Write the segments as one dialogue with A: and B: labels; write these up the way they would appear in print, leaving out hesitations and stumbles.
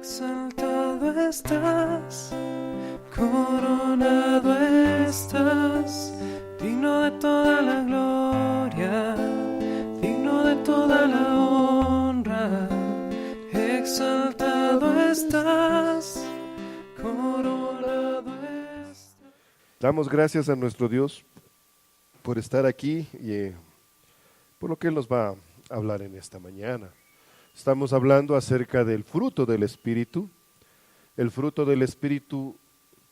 A: Exaltado estás, coronado estás, digno de toda la gloria, digno de toda la honra. Exaltado estás, coronado estás.
B: Damos gracias a nuestro Dios por estar aquí y por lo que Él nos va a hablar en esta mañana. Estamos hablando acerca del fruto del Espíritu. El fruto del Espíritu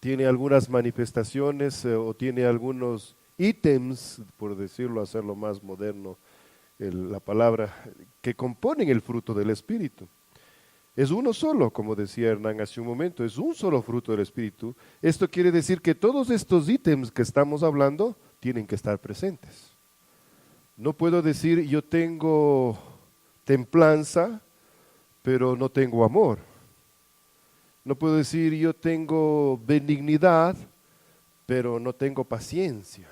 B: tiene algunas manifestaciones o tiene algunos ítems, por decirlo, hacerlo más moderno, la palabra, que componen el fruto del Espíritu. Es uno solo, como decía Hernán hace un momento, es un solo fruto del Espíritu. Esto quiere decir que todos estos ítems que estamos hablando tienen que estar presentes. No puedo decir yo tengo templanza, pero no tengo amor. No puedo decir yo tengo benignidad, pero no tengo paciencia,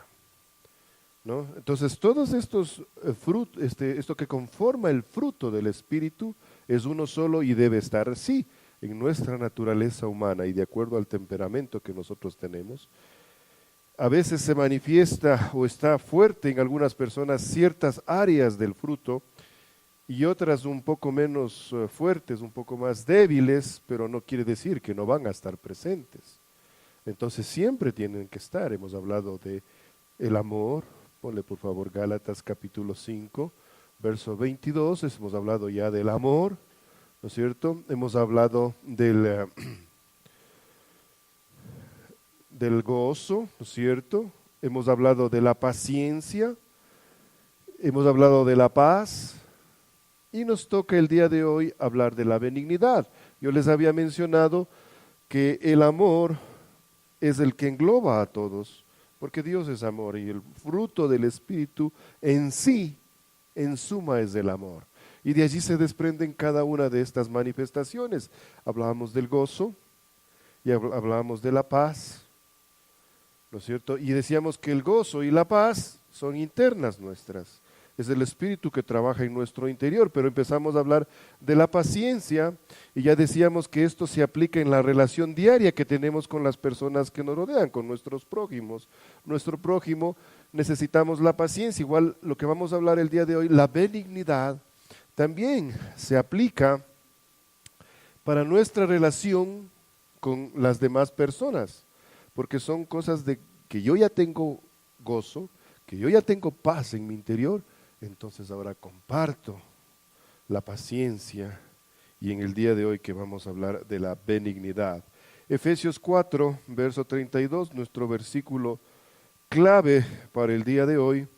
B: ¿no? Entonces todos estos frutos, esto que conforma el fruto del Espíritu es uno solo y debe estar así en nuestra naturaleza humana y de acuerdo al temperamento que nosotros tenemos. A veces se manifiesta o está fuerte en algunas personas ciertas áreas del fruto y otras un poco menos fuertes, un poco más débiles, pero no quiere decir que no van a estar presentes. Entonces siempre tienen que estar. Hemos hablado de el amor, ponle por favor Gálatas capítulo 5, verso 22, hemos hablado ya del amor, ¿no es cierto? Hemos hablado del gozo, ¿no es cierto? Hemos hablado de la paciencia, hemos hablado de la paz y nos toca el día de hoy hablar de la benignidad. Yo les había mencionado que el amor es el que engloba a todos, porque Dios es amor y el fruto del Espíritu en sí, en suma, es el amor. Y de allí se desprenden cada una de estas manifestaciones. Hablábamos del gozo y hablábamos de la paz, ¿no es cierto? Y decíamos que el gozo y la paz son internas nuestras. Es el Espíritu que trabaja en nuestro interior, pero empezamos a hablar de la paciencia y ya decíamos que esto se aplica en la relación diaria que tenemos con las personas que nos rodean, con nuestros prójimos. Nuestro prójimo necesitamos la paciencia, igual lo que vamos a hablar el día de hoy, la benignidad, también se aplica para nuestra relación con las demás personas, porque son cosas de que yo ya tengo gozo, que yo ya tengo paz en mi interior, entonces ahora comparto la paciencia y en el día de hoy que vamos a hablar de la benignidad. Efesios 4, verso 32, nuestro versículo clave para el día de hoy,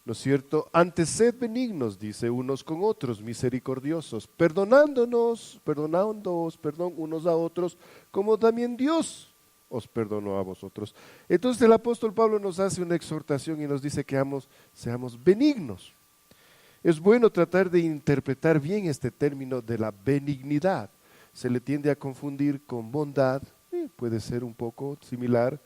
B: ¿no es cierto? Antes sed benignos, dice, unos con otros, misericordiosos, perdonándoos unos a otros, como también Dios os perdonó a vosotros. Entonces el apóstol Pablo nos hace una exhortación y nos dice que seamos benignos. Es bueno tratar de interpretar bien este término de la benignidad. Se le tiende a confundir con bondad, puede ser un poco similar,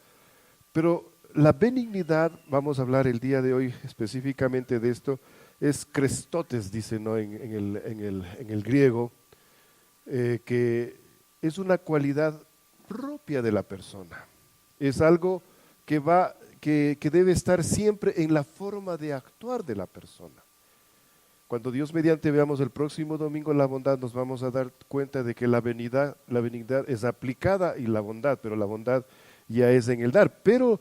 B: pero la benignidad, vamos a hablar el día de hoy específicamente de esto, es Christotes, dice, ¿no? en el griego, que es una cualidad propia de la persona. Es algo que debe estar siempre en la forma de actuar de la persona. Cuando Dios mediante veamos el próximo domingo la bondad, nos vamos a dar cuenta de que la benignidad es aplicada y la bondad, pero la bondad ya es en el dar. Pero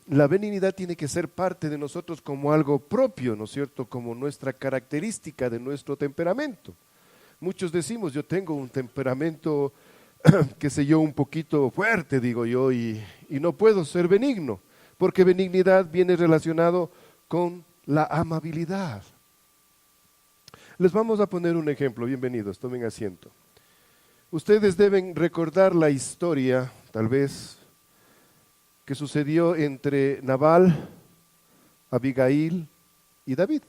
B: la benignidad tiene que ser parte de nosotros como algo propio, ¿no es cierto? Como nuestra característica de nuestro temperamento. Muchos decimos, yo tengo un temperamento qué sé yo, un poquito fuerte, digo yo, y no puedo ser benigno, porque benignidad viene relacionado con la amabilidad. Les vamos a poner un ejemplo, bienvenidos, tomen asiento. Ustedes deben recordar la historia, tal vez, que sucedió entre Nabal, Abigail y David.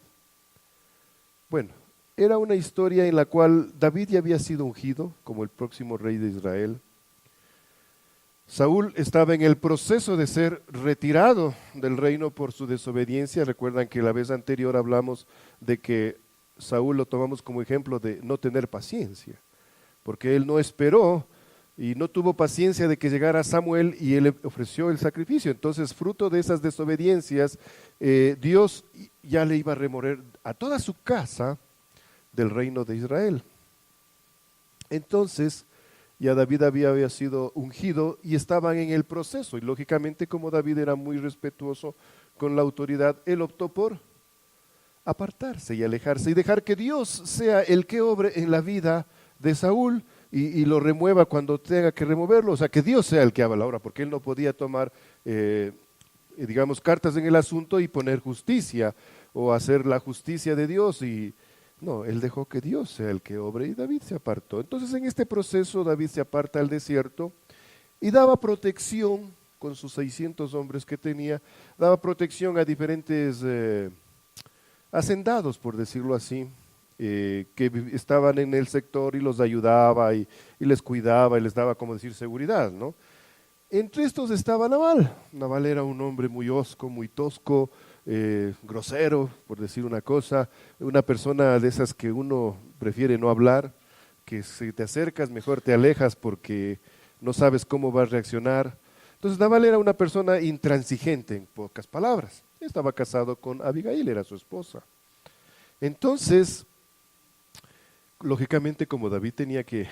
B: Bueno, era una historia en la cual David ya había sido ungido como el próximo rey de Israel. Saúl estaba en el proceso de ser retirado del reino por su desobediencia. Recuerdan que la vez anterior hablamos de que Saúl lo tomamos como ejemplo de no tener paciencia. porque él no esperó y no tuvo paciencia de que llegara Samuel y él le ofreció el sacrificio. Entonces, fruto de esas desobediencias, Dios ya le iba a remover a toda su casa del reino de Israel. Entonces, ya David había sido ungido y estaban en el proceso. Y lógicamente, como David era muy respetuoso con la autoridad, él optó por apartarse y alejarse y dejar que Dios sea el que obre en la vida de Saúl y lo remueva cuando tenga que removerlo. O sea, que Dios sea el que haga la obra, porque él no podía tomar, digamos, cartas en el asunto y poner justicia o hacer la justicia de Dios. Y no, él dejó que Dios sea el que obre y David se apartó. Entonces, en este proceso, David se aparta al desierto y daba protección con sus 600 hombres que tenía, daba protección a diferentes hacendados, por decirlo así, que estaban en el sector y los ayudaba y les cuidaba y les daba, como decir, seguridad, ¿no? Entre estos estaba Nabal. Nabal era un hombre muy hosco, muy tosco, grosero, por decir una cosa, una persona de esas que uno prefiere no hablar, que si te acercas mejor te alejas porque no sabes cómo va a reaccionar. Entonces Nabal era una persona intransigente, en pocas palabras. Estaba casado con Abigail, era su esposa. Entonces, lógicamente, como David tenía que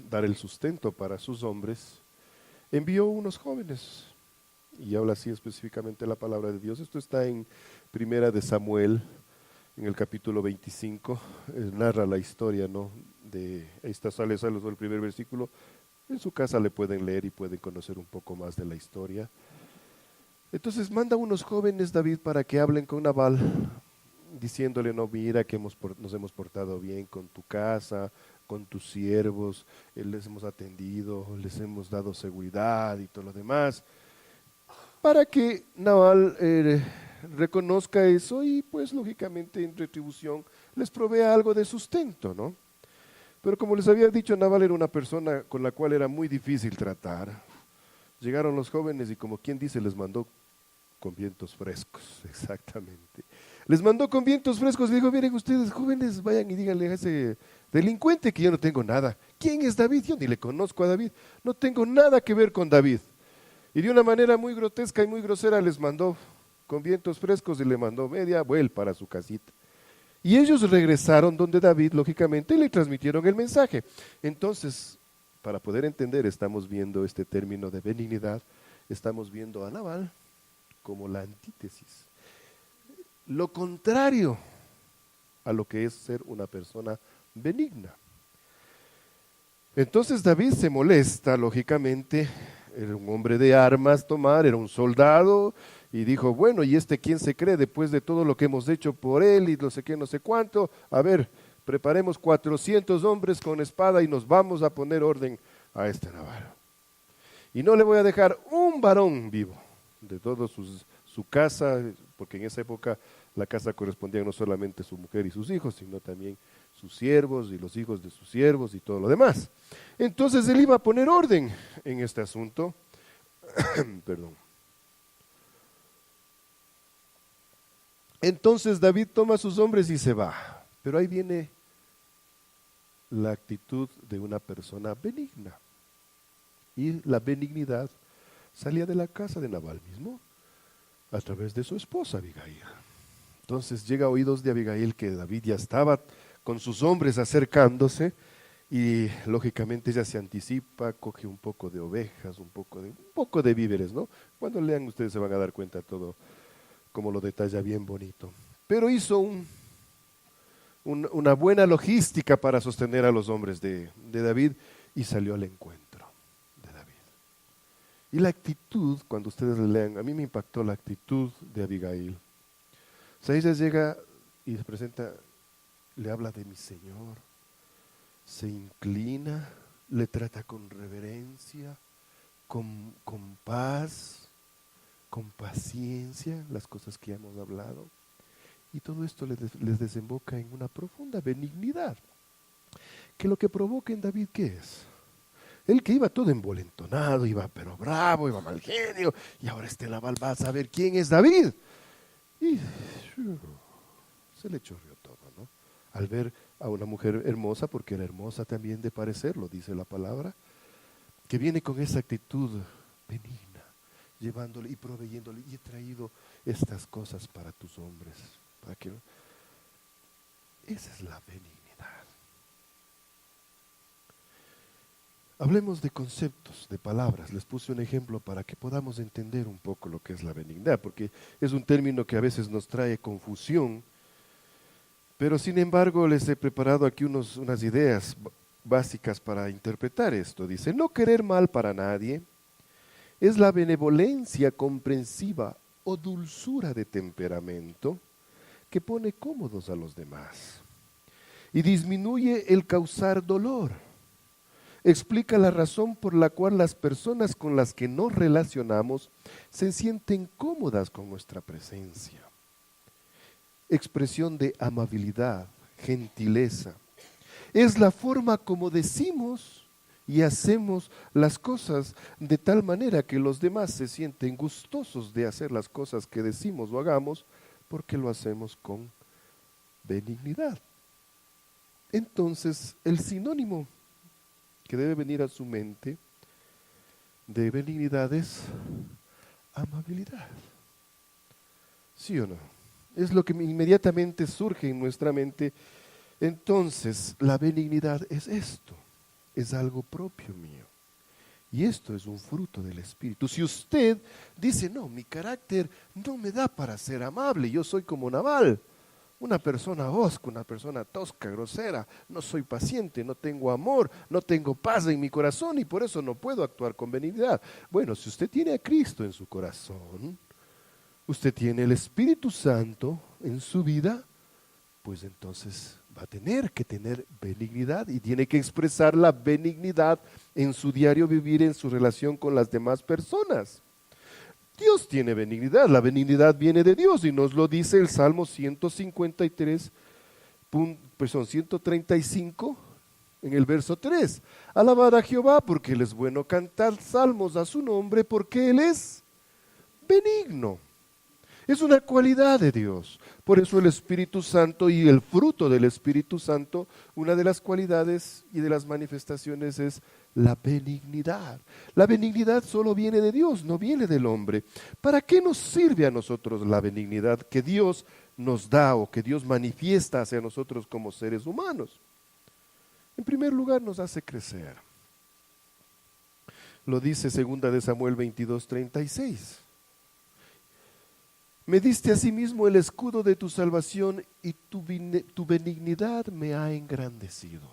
B: dar el sustento para sus hombres, envió unos jóvenes, y habla así específicamente la palabra de Dios. Esto está en Primera de Samuel, en el capítulo 25, narra la historia, ¿no? Ahí está, sale el primer versículo. En su casa le pueden leer y pueden conocer un poco más de la historia. Entonces manda unos jóvenes David para que hablen con Nabal, diciéndole, no, mira que nos hemos portado bien con tu casa, con tus siervos, les hemos atendido, les hemos dado seguridad y todo lo demás, para que Nabal reconozca eso y pues lógicamente en retribución les provea algo de sustento, ¿no? Pero como les había dicho, Nabal era una persona con la cual era muy difícil tratar. Llegaron los jóvenes y, como quien dice, les mandó con vientos frescos, exactamente. Les mandó con vientos frescos, le dijo, miren ustedes jóvenes, vayan y díganle a ese delincuente que yo no tengo nada. ¿Quién es David? Yo ni le conozco a David, no tengo nada que ver con David. Y de una manera muy grotesca y muy grosera les mandó con vientos frescos y le mandó media vuelta para su casita. Y ellos regresaron donde David, lógicamente, y le transmitieron el mensaje. Entonces, para poder entender, estamos viendo este término de benignidad, estamos viendo a Nabal como la antítesis, lo contrario a lo que es ser una persona benigna. Entonces David se molesta, lógicamente, era un hombre de armas tomar, era un soldado, y dijo, bueno, ¿y este quién se cree después de todo lo que hemos hecho por él y no sé qué, no sé cuánto? A ver, preparemos 400 hombres con espada y nos vamos a poner orden a este Nabal. Y no le voy a dejar un varón vivo de toda su casa, porque en esa época la casa correspondía no solamente a su mujer y sus hijos, sino también sus siervos y los hijos de sus siervos y todo lo demás. Entonces él iba a poner orden en este asunto. Perdón. Entonces David toma a sus hombres y se va. Pero ahí viene la actitud de una persona benigna. Y la benignidad salía de la casa de Nabal mismo, a través de su esposa Abigail. Entonces llega a oídos de Abigail que David ya estaba con sus hombres acercándose, y lógicamente ella se anticipa, coge un poco de ovejas, un poco de víveres, ¿no? Cuando lean ustedes se van a dar cuenta todo, como lo detalla bien bonito. Pero hizo una buena logística para sostener a los hombres de David y salió al encuentro de David. Y la actitud, cuando ustedes le lean, a mí me impactó la actitud de Abigail. O sea, ella llega y se presenta, le habla de mi Señor, se inclina, le trata con reverencia, con paz, con paciencia, las cosas que ya hemos hablado, y todo esto les desemboca en una profunda benignidad, que lo que provoca en David, ¿qué es? Él que iba todo envolentonado, iba pero bravo, iba mal genio, y ahora este Nabal va a saber quién es David, y se le chorreó todo, ¿no? Al ver a una mujer hermosa, porque era hermosa también de parecer, lo dice la palabra, que viene con esa actitud benigna, llevándole y proveyéndole, y he traído estas cosas para tus hombres, para que esa es la benignidad. Hablemos de conceptos, de palabras. Les puse un ejemplo para que podamos entender un poco lo que es la benignidad, porque es un término que a veces nos trae confusión, pero sin embargo les he preparado aquí unas ideas básicas para interpretar esto. Dice, no querer mal para nadie es la benevolencia comprensiva o dulzura de temperamento que pone cómodos a los demás y disminuye el causar dolor. Explica la razón por la cual las personas con las que nos relacionamos se sienten cómodas con nuestra presencia. Expresión de amabilidad, gentileza. Es la forma como decimos y hacemos las cosas de tal manera que los demás se sienten gustosos de hacer las cosas que decimos o hagamos porque lo hacemos con benignidad. Entonces, el sinónimo que debe venir a su mente de benignidad es amabilidad. ¿Sí o no? Es lo que inmediatamente surge en nuestra mente. Entonces, la benignidad es esto, es algo propio mío. Y esto es un fruto del Espíritu. Si usted dice, no, mi carácter no me da para ser amable, yo soy como Nabal, una persona hosca, una persona tosca, grosera, no soy paciente, no tengo amor, no tengo paz en mi corazón y por eso no puedo actuar con benignidad. Bueno, si usted tiene a Cristo en su corazón, usted tiene el Espíritu Santo en su vida, pues entonces va a tener que tener benignidad y tiene que expresar la benignidad en su diario vivir, en su relación con las demás personas. Dios tiene benignidad, la benignidad viene de Dios y nos lo dice el Salmo 135 en el verso 3. Alabad a Jehová porque Él es bueno, cantad salmos a su nombre porque Él es benigno. Es una cualidad de Dios. Por eso el Espíritu Santo y el fruto del Espíritu Santo, una de las cualidades y de las manifestaciones es la benignidad. La benignidad solo viene de Dios, no viene del hombre. ¿Para qué nos sirve a nosotros la benignidad que Dios nos da o que Dios manifiesta hacia nosotros como seres humanos? En primer lugar, nos hace crecer. Lo dice 2 de Samuel 22:36. Me diste asimismo el escudo de tu salvación y tu benignidad me ha engrandecido.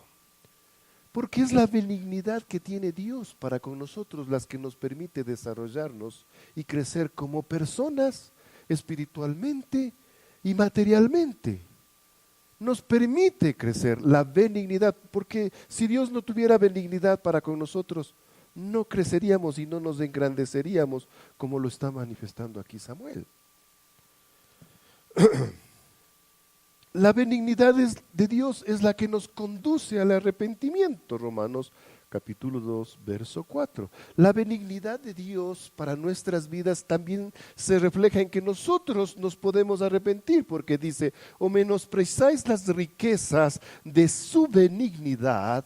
B: Porque es la benignidad que tiene Dios para con nosotros las que nos permite desarrollarnos y crecer como personas espiritualmente y materialmente. Nos permite crecer la benignidad, porque si Dios no tuviera benignidad para con nosotros, no creceríamos y no nos engrandeceríamos como lo está manifestando aquí Samuel. La benignidad de Dios es la que nos conduce al arrepentimiento. Romanos capítulo 2, verso 4. La benignidad de Dios para nuestras vidas también se refleja en que nosotros nos podemos arrepentir, porque dice, o menospreciáis las riquezas de su benignidad,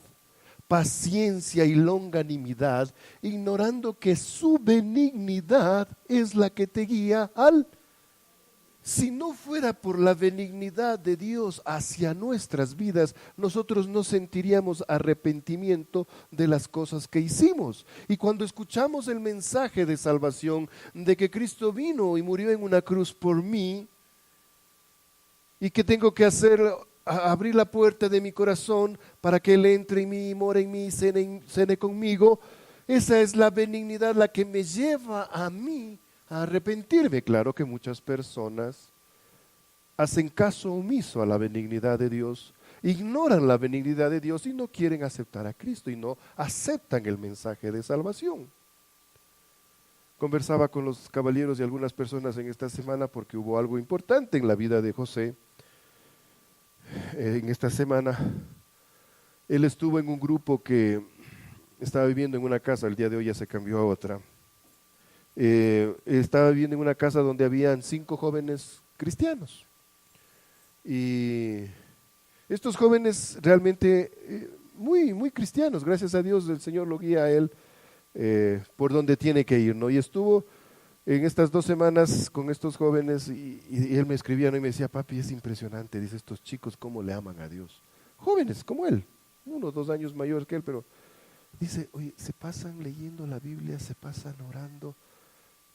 B: paciencia y longanimidad, ignorando que su benignidad es la que te guía al. Si no fuera por la benignidad de Dios hacia nuestras vidas, nosotros no sentiríamos arrepentimiento de las cosas que hicimos. Y cuando escuchamos el mensaje de salvación, de que Cristo vino y murió en una cruz por mí, y que tengo que hacer, abrir la puerta de mi corazón para que Él entre en mí, more en mí, cene conmigo, esa es la benignidad la que me lleva a mí a arrepentirme. Claro que muchas personas hacen caso omiso a la benignidad de Dios, ignoran la benignidad de Dios y no quieren aceptar a Cristo y no aceptan el mensaje de salvación. Conversaba con los caballeros y algunas personas en esta semana porque hubo algo importante en la vida de José. En esta semana él estuvo en un grupo que estaba viviendo en una casa, el día de hoy ya se cambió a otra. Estaba viviendo en una casa donde habían 5 jóvenes cristianos y Estos jóvenes realmente muy, muy cristianos, gracias a Dios el Señor lo guía a él por donde tiene que ir, ¿no? Y estuvo en estas 2 semanas con estos jóvenes y él me escribía, ¿no? Y me decía, papi, es impresionante, dice, estos chicos cómo le aman a Dios. Jóvenes como él, 1 o 2 años mayor que él, pero dice, oye, se pasan leyendo la Biblia, se pasan orando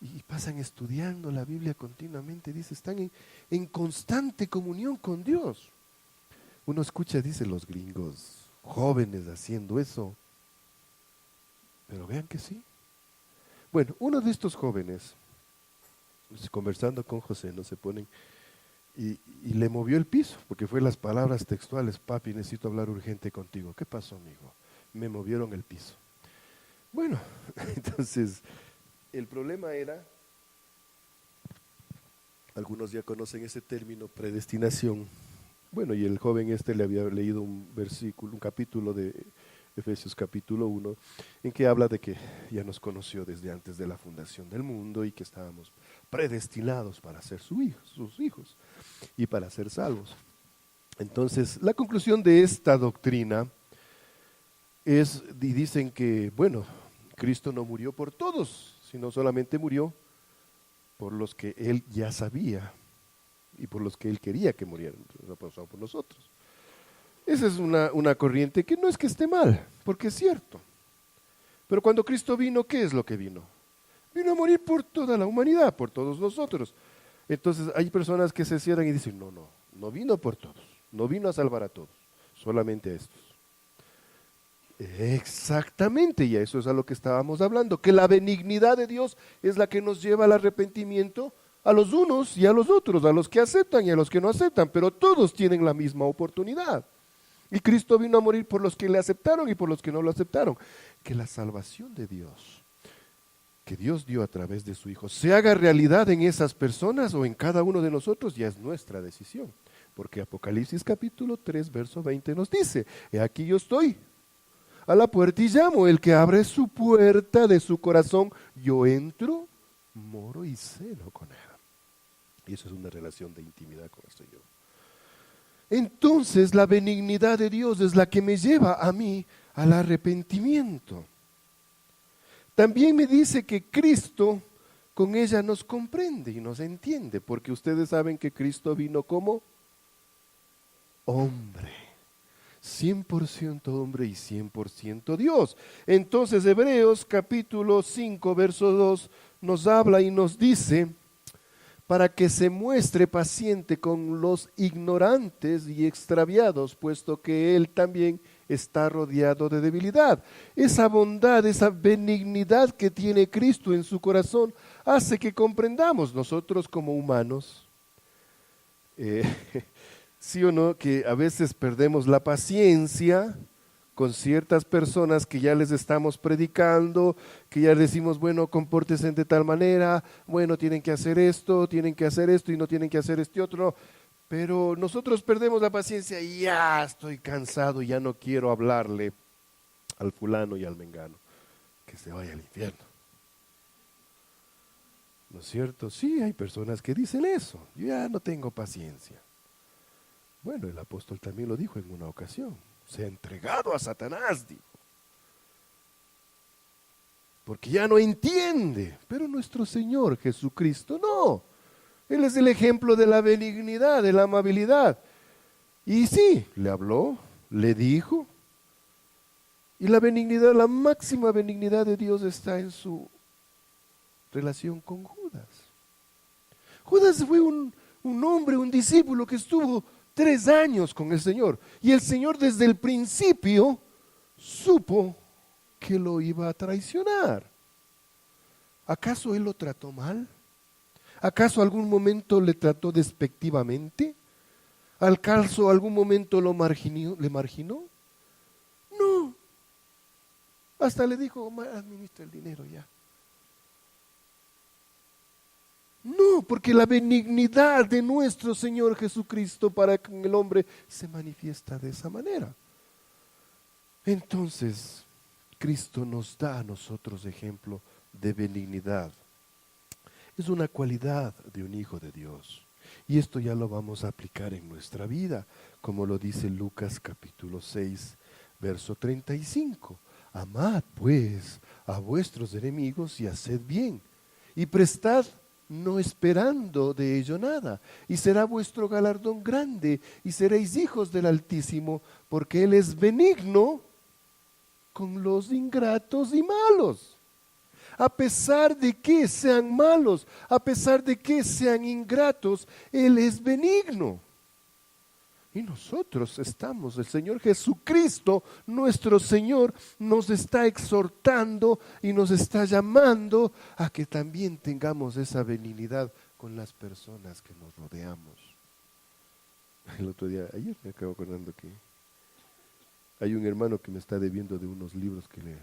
B: y pasan estudiando la Biblia continuamente, dice, están en constante comunión con Dios. Uno escucha, dice, los gringos jóvenes haciendo eso, pero vean que sí. Bueno, uno de estos jóvenes, conversando con José, no se ponen, y le movió el piso, porque fue las palabras textuales, papi, necesito hablar urgente contigo. ¿Qué pasó, amigo? Me movieron el piso. Bueno, entonces, el problema era, algunos ya conocen ese término, predestinación. Bueno, y el joven le había leído un versículo, un capítulo de Efesios capítulo 1, en que habla de que ya nos conoció desde antes de la fundación del mundo y que estábamos predestinados para ser sus hijos y para ser salvos. Entonces, la conclusión de esta doctrina es, y dicen que, bueno, Cristo no murió por todos, sino solamente murió por los que Él ya sabía y por los que Él quería que murieran, no por nosotros. Esa es una corriente que no es que esté mal, porque es cierto. Pero cuando Cristo vino, ¿qué es lo que vino? Vino a morir por toda la humanidad, por todos nosotros. Entonces hay personas que se cierran y dicen, no vino por todos, no vino a salvar a todos, solamente a estos. Exactamente, y eso es a lo que estábamos hablando, que la benignidad de Dios es la que nos lleva al arrepentimiento a los unos y a los otros, a los que aceptan y a los que no aceptan, pero todos tienen la misma oportunidad. Y Cristo vino a morir por los que le aceptaron y por los que no lo aceptaron. Que la salvación de Dios, que Dios dio a través de su Hijo, se haga realidad en esas personas o en cada uno de nosotros, ya es nuestra decisión. Porque Apocalipsis capítulo 3, verso 20 nos dice, he aquí yo estoy a la puerta y llamo, el que abre su puerta de su corazón, yo entro, moro y ceno con él. Y eso es una relación de intimidad con este yo. Entonces la benignidad de Dios es la que me lleva a mí al arrepentimiento. También me dice que Cristo con ella nos comprende y nos entiende, porque ustedes saben que Cristo vino como hombre, 100% hombre y 100% Dios. Entonces Hebreos capítulo 5, verso 2 nos habla y nos dice, para que se muestre paciente con los ignorantes y extraviados, puesto que Él también está rodeado de debilidad. Esa bondad, esa benignidad que tiene Cristo en su corazón, hace que comprendamos nosotros como humanos, sí o no, que a veces perdemos la paciencia con ciertas personas que ya les estamos predicando, que ya decimos, bueno, compórtense de tal manera, bueno, tienen que hacer esto y no tienen que hacer este otro, pero nosotros perdemos la paciencia y ya estoy cansado, ya no quiero hablarle al fulano y al mengano, que se vaya al infierno. ¿No es cierto? Sí, hay personas que dicen eso, yo ya no tengo paciencia. Bueno, el apóstol también lo dijo en una ocasión. Se ha entregado a Satanás, dijo. Porque ya no entiende. Pero nuestro Señor Jesucristo no. Él es el ejemplo de la benignidad, de la amabilidad. Y sí, le habló, le dijo. Y la benignidad, la máxima benignidad de Dios está en su relación con Judas. Judas fue un hombre, un discípulo que estuvo 3 años con el Señor. Y el Señor desde el principio supo que lo iba a traicionar. ¿Acaso Él lo trató mal? ¿Acaso algún momento le trató despectivamente? ¿Acaso algún momento le marginó? No. Hasta le dijo, administra el dinero ya. No, porque la benignidad de nuestro Señor Jesucristo para con el hombre se manifiesta de esa manera. Entonces, Cristo nos da a nosotros ejemplo de benignidad. Es una cualidad de un hijo de Dios. Y esto ya lo vamos a aplicar en nuestra vida, como lo dice Lucas capítulo 6, verso 35. Amad pues a vuestros enemigos y haced bien, y prestad no esperando de ello nada, y será vuestro galardón grande, y seréis hijos del Altísimo, porque Él es benigno con los ingratos y malos. A pesar de que sean malos, a pesar de que sean ingratos, Él es benigno. Y nosotros estamos, el Señor Jesucristo, nuestro Señor, nos está exhortando y nos está llamando a que también tengamos esa benignidad con las personas que nos rodeamos. El otro día, ayer me acabo acordando que hay un hermano que me está debiendo de unos libros que le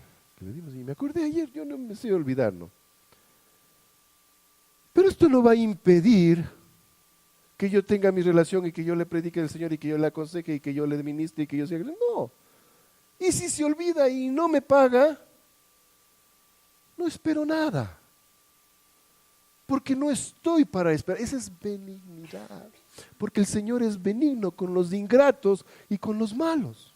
B: dimos, y me acordé ayer, yo no me sé olvidar, ¿no? Pero esto no va a impedir que yo tenga mi relación y que yo le predique al Señor y que yo le aconseje y que yo le ministre y que yo sea... No. Y si se olvida y no me paga, no espero nada. Porque no estoy para esperar. Esa es benignidad. Porque el Señor es benigno con los ingratos y con los malos.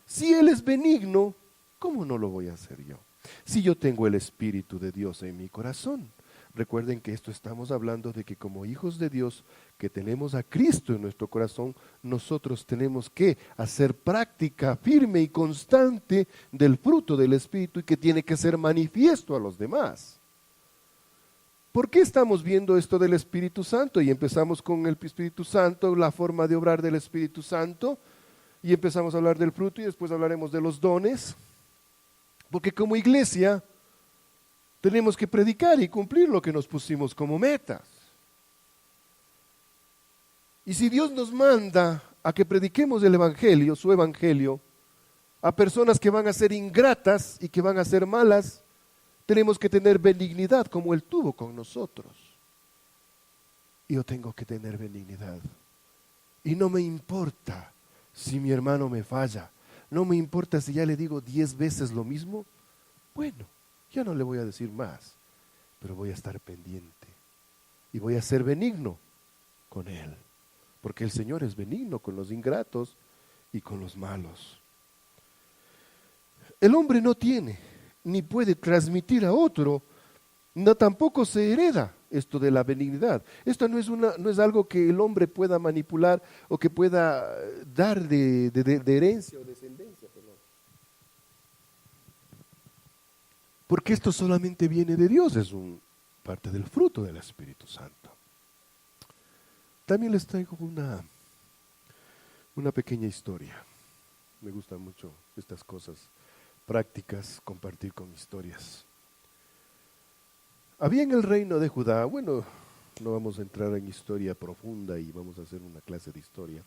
B: Si Él es benigno, ¿cómo no lo voy a hacer yo? Si yo tengo el Espíritu de Dios en mi corazón. Recuerden que esto estamos hablando de que como hijos de Dios, que tenemos a Cristo en nuestro corazón, nosotros tenemos que hacer práctica firme y constante del fruto del Espíritu y que tiene que ser manifiesto a los demás. ¿Por qué estamos viendo esto del Espíritu Santo? Y empezamos con el Espíritu Santo, la forma de obrar del Espíritu Santo, y empezamos a hablar del fruto y después hablaremos de los dones, porque como iglesia tenemos que predicar y cumplir lo que nos pusimos como metas. Y si Dios nos manda a que prediquemos el Evangelio, su Evangelio, a personas que van a ser ingratas y que van a ser malas, tenemos que tener benignidad como Él tuvo con nosotros. Y yo tengo que tener benignidad. Y no me importa si mi hermano me falla, no me importa si ya le digo 10 veces lo mismo, bueno, ya no le voy a decir más, pero voy a estar pendiente y voy a ser benigno con él, porque el Señor es benigno con los ingratos y con los malos. El hombre no tiene ni puede transmitir a otro, no tampoco se hereda esto de la benignidad. Esto no es algo que el hombre pueda manipular o que pueda dar de herencia o descendencia, perdón. Porque esto solamente viene de Dios, es parte del fruto del Espíritu Santo. También les traigo una pequeña historia. Me gustan mucho estas cosas prácticas, compartir con historias. Había en el reino de Judá, bueno, no vamos a entrar en historia profunda y vamos a hacer una clase de historia,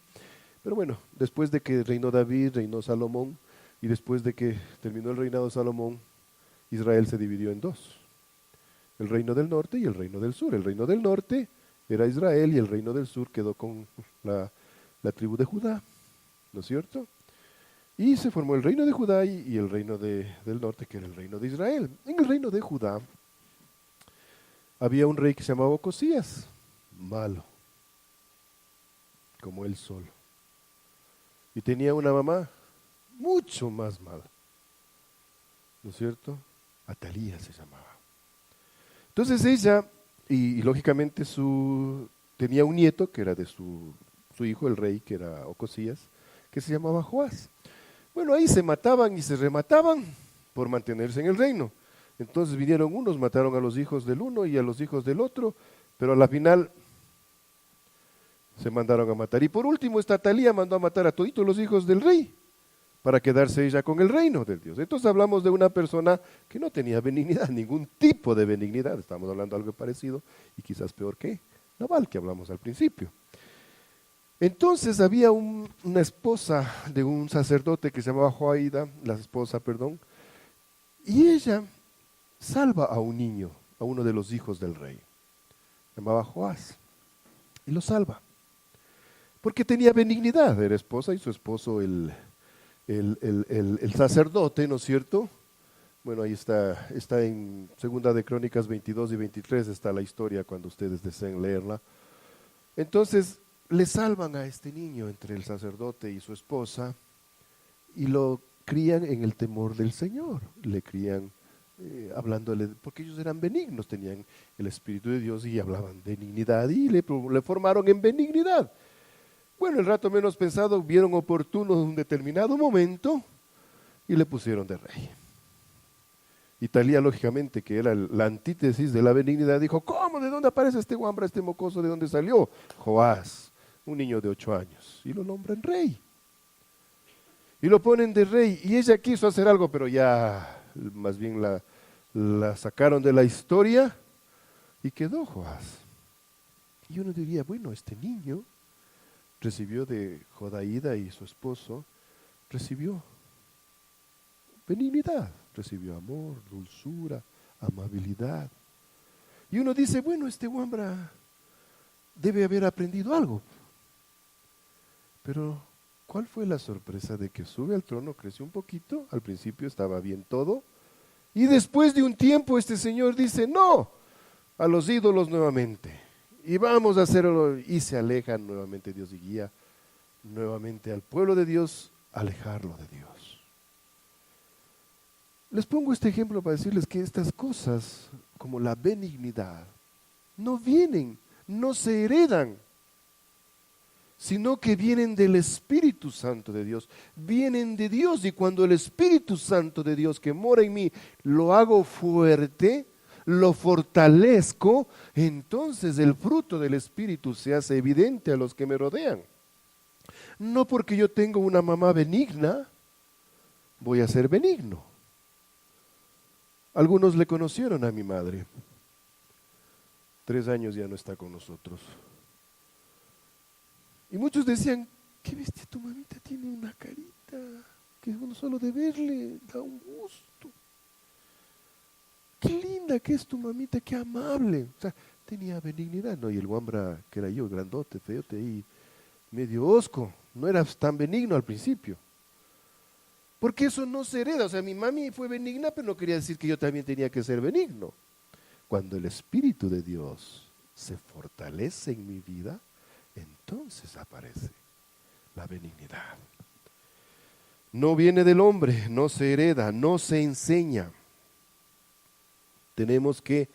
B: pero bueno, después de que reinó David, reinó Salomón, y después de que terminó el reinado de Salomón, Israel se dividió en dos, el reino del norte y el reino del sur. El reino del norte era Israel y el reino del sur quedó con la tribu de Judá, ¿no es cierto? Y se formó el reino de Judá y el reino del norte, que era el reino de Israel. En el reino de Judá había un rey que se llamaba Ocosías, malo, como él solo. Y tenía una mamá mucho más mala, ¿no es cierto? Atalía se llamaba. Entonces ella, y lógicamente tenía un nieto que era de su hijo, el rey, que era Ocosías, que se llamaba Joás. Bueno, ahí se mataban y se remataban por mantenerse en el reino. Entonces vinieron unos, mataron a los hijos del uno y a los hijos del otro, pero a la final se mandaron a matar. Y por último, esta Atalía mandó a matar a toditos los hijos del rey para quedarse ella con el reino de Dios. Entonces hablamos de una persona que no tenía benignidad, ningún tipo de benignidad. Estamos hablando de algo parecido y quizás peor que Nabal, que hablamos al principio. Entonces había una esposa de un sacerdote que se llamaba Joaída, la esposa, perdón, y ella salva a un niño, a uno de los hijos del rey, se llamaba Joás, y lo salva, porque tenía benignidad, era esposa y su esposo el sacerdote, ¿no es cierto? Bueno, ahí está en Segunda de Crónicas 22 y 23, está la historia cuando ustedes deseen leerla. Entonces le salvan a este niño entre el sacerdote y su esposa y lo crían en el temor del Señor, le crían hablándole, porque ellos eran benignos, tenían el Espíritu de Dios y hablaban benignidad y le formaron en benignidad. Bueno, el rato menos pensado vieron oportuno en un determinado momento y le pusieron de rey. Italia, lógicamente, que era la antítesis de la benignidad, dijo, ¿cómo? ¿De dónde aparece este guambra, este mocoso? ¿De dónde salió? Joás, un niño de 8 años, y lo nombran rey. Y lo ponen de rey, y ella quiso hacer algo, pero ya más bien la sacaron de la historia y quedó Joás. Y uno diría, bueno, este niño recibió de Jodaída y su esposo, recibió benignidad, recibió amor, dulzura, amabilidad. Y uno dice, bueno, este guambra debe haber aprendido algo. Pero, ¿cuál fue la sorpresa de que sube al trono, creció un poquito, al principio estaba bien todo, y después de un tiempo este señor dice, no, a los ídolos nuevamente, y vamos a hacerlo, y se alejan nuevamente Dios y guía nuevamente al pueblo de Dios, alejarlo de Dios. Les pongo este ejemplo para decirles que estas cosas, como la benignidad, no vienen, no se heredan, sino que vienen del Espíritu Santo de Dios, vienen de Dios, y cuando el Espíritu Santo de Dios que mora en mí lo hago fuerte, lo fortalezco, entonces el fruto del Espíritu se hace evidente a los que me rodean. No porque yo tengo una mamá benigna, voy a ser benigno. Algunos le conocieron a mi madre. 3 años ya no está con nosotros. Y muchos decían, qué bestia, tu mamita tiene una carita que uno solo de verle da un gusto. Qué linda que es tu mamita, qué amable. O sea, tenía benignidad, ¿no? Y el guambra, que era yo, grandote, feote y medio hosco, no era tan benigno al principio. Porque eso no se hereda. O sea, mi mami fue benigna, pero no quería decir que yo también tenía que ser benigno. Cuando el Espíritu de Dios se fortalece en mi vida, entonces aparece la benignidad. No viene del hombre, no se hereda, no se enseña. Tenemos que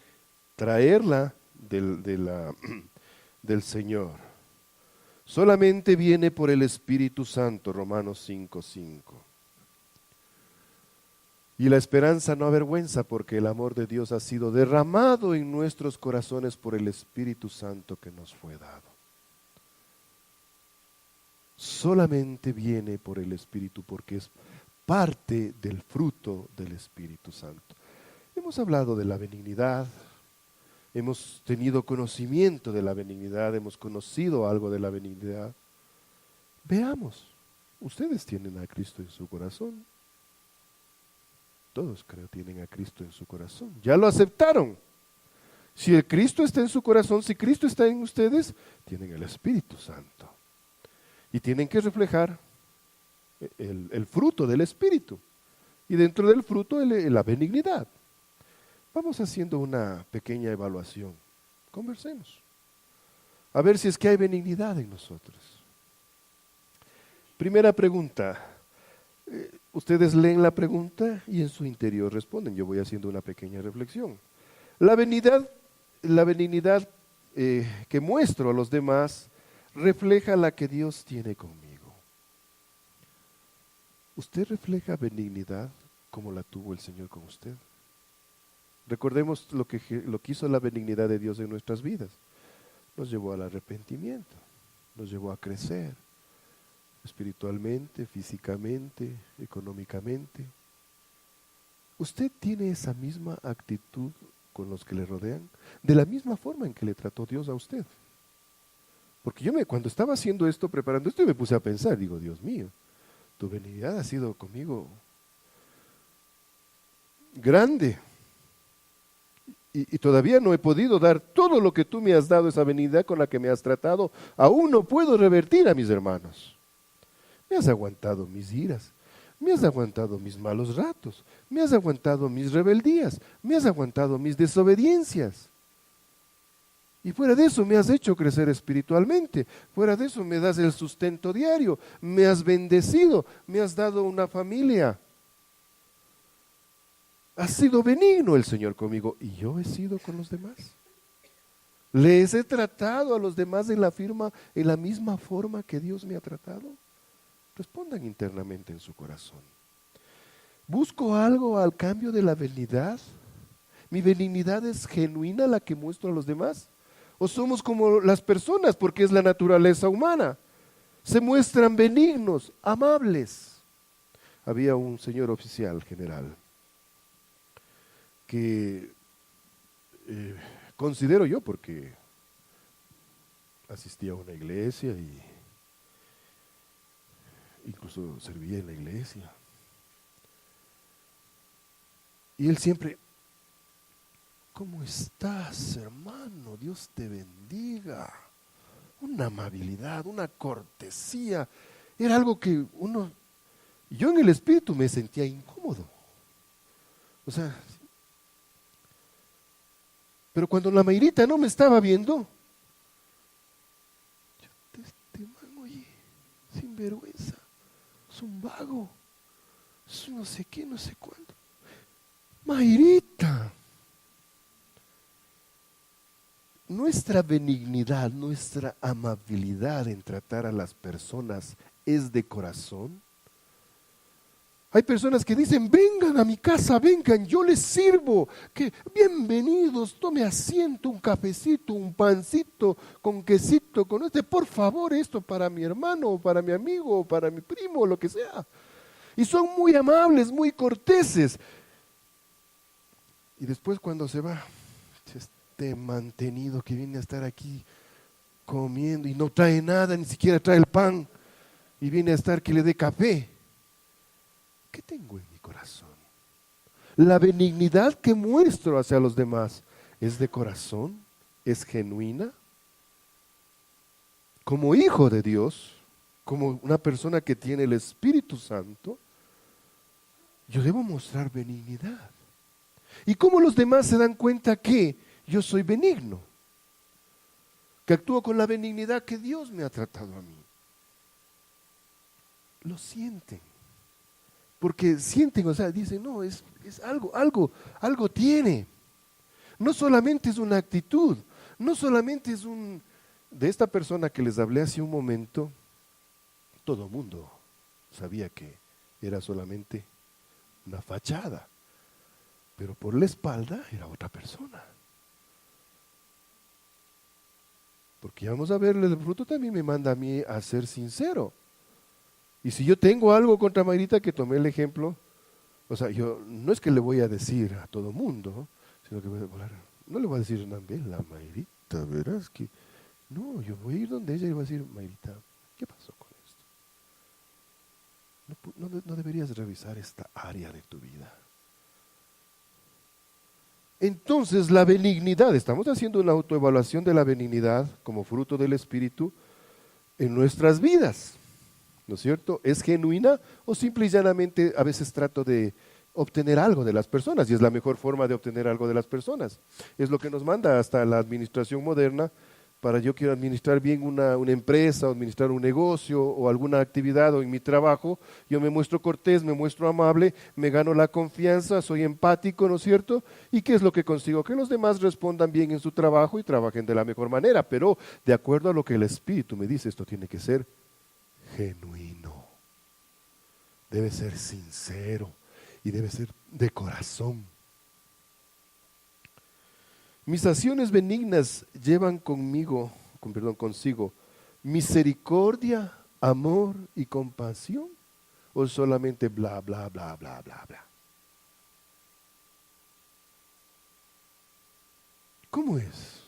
B: traerla del Señor. Solamente viene por el Espíritu Santo, Romanos 5:5. Y la esperanza no avergüenza, porque el amor de Dios ha sido derramado en nuestros corazones por el Espíritu Santo que nos fue dado. Solamente viene por el Espíritu, porque es parte del fruto del Espíritu Santo. Hemos hablado de la benignidad, hemos tenido conocimiento de la benignidad, hemos conocido algo de la benignidad. Veamos, ustedes tienen a Cristo en su corazón. Todos creo tienen a Cristo en su corazón. Ya lo aceptaron. Si el Cristo está en su corazón, si Cristo está en ustedes, tienen el Espíritu Santo. Y tienen que reflejar el fruto del Espíritu. Y dentro del fruto, la benignidad. Vamos haciendo una pequeña evaluación. Conversemos. A ver si es que hay benignidad en nosotros. Primera pregunta. Ustedes leen la pregunta y en su interior responden. Yo voy haciendo una pequeña reflexión. La benignidad que muestro a los demás refleja la que Dios tiene conmigo. ¿Usted refleja benignidad como la tuvo el Señor con usted? Recordemos lo que hizo la benignidad de Dios en nuestras vidas. Nos llevó al arrepentimiento, nos llevó a crecer espiritualmente, físicamente, económicamente. ¿Usted tiene esa misma actitud con los que le rodean? De la misma forma en que le trató Dios a usted. Porque cuando estaba haciendo esto, preparando esto, me puse a pensar, digo, Dios mío, tu benignidad ha sido conmigo grande. Y todavía no he podido dar todo lo que tú me has dado, esa benignidad con la que me has tratado. Aún no puedo revertir a mis hermanos. Me has aguantado mis iras, me has aguantado mis malos ratos, me has aguantado mis rebeldías, me has aguantado mis desobediencias. Y fuera de eso me has hecho crecer espiritualmente, fuera de eso me das el sustento diario, me has bendecido, me has dado una familia. Ha sido benigno el Señor conmigo y yo he sido con los demás. ¿Les he tratado a los demás en la misma forma que Dios me ha tratado? Respondan internamente en su corazón. ¿Busco algo al cambio de la benignidad? ¿Mi benignidad es genuina la que muestro a los demás? ¿O somos como las personas, porque es la naturaleza humana? Se muestran benignos, amables. Había un señor oficial general que considero yo, porque asistía a una iglesia y incluso servía en la iglesia. Y él siempre, ¿cómo estás, hermano? Dios te bendiga. Una amabilidad, una cortesía. Era algo que yo en el espíritu me sentía incómodo. O sea, pero cuando la Mayrita no me estaba viendo, este man, oye, sin vergüenza, es un vago, es no sé qué, no sé cuándo. Mayrita, nuestra benignidad, nuestra amabilidad en tratar a las personas es de corazón. Hay personas que dicen, vengan a mi casa, vengan, yo les sirvo, que bienvenidos, tome asiento, un cafecito, un pancito, con quesito, con por favor, esto para mi hermano, para mi amigo, para mi primo, lo que sea. Y son muy amables, muy corteses. Y después cuando se va, este mantenido que viene a estar aquí comiendo y no trae nada, ni siquiera trae el pan, y viene a estar que le dé café. ¿Qué tengo en mi corazón? La benignidad que muestro hacia los demás, ¿es de corazón? ¿Es genuina? Como hijo de Dios, como una persona que tiene el Espíritu Santo, yo debo mostrar benignidad. ¿Y cómo los demás se dan cuenta que yo soy benigno? Que actúo con la benignidad que Dios me ha tratado a mí. Lo sienten. Porque sienten, o sea, dicen, no, es algo tiene. No solamente es una actitud, no solamente es de esta persona que les hablé hace un momento, todo el mundo sabía que era solamente una fachada, pero por la espalda era otra persona. Porque vamos a ver, el fruto también me manda a mí a ser sincero. Y si yo tengo algo contra Mayrita, que tomé el ejemplo, o sea, yo no es que le voy a decir a todo mundo, sino que no le voy a decir la Mayrita, verás que, no, yo voy a ir donde ella y voy a decir, Mayrita, ¿qué pasó con esto? No deberías revisar esta área de tu vida. Entonces la benignidad, estamos haciendo una autoevaluación de la benignidad como fruto del Espíritu en nuestras vidas. ¿No es cierto? ¿Es genuina o simple y llanamente a veces trato de obtener algo de las personas? Y es la mejor forma de obtener algo de las personas. Es lo que nos manda hasta la administración moderna. Yo quiero administrar bien una empresa, o administrar un negocio o alguna actividad o en mi trabajo, yo me muestro cortés, me muestro amable, me gano la confianza, soy empático, ¿no es cierto? ¿Y qué es lo que consigo? Que los demás respondan bien en su trabajo y trabajen de la mejor manera, pero de acuerdo a lo que el Espíritu me dice, esto tiene que ser genuino, debe ser sincero y debe ser de corazón. Mis acciones benignas llevan consigo misericordia, amor y compasión, o solamente bla, bla, bla, bla, bla, bla. ¿Cómo es?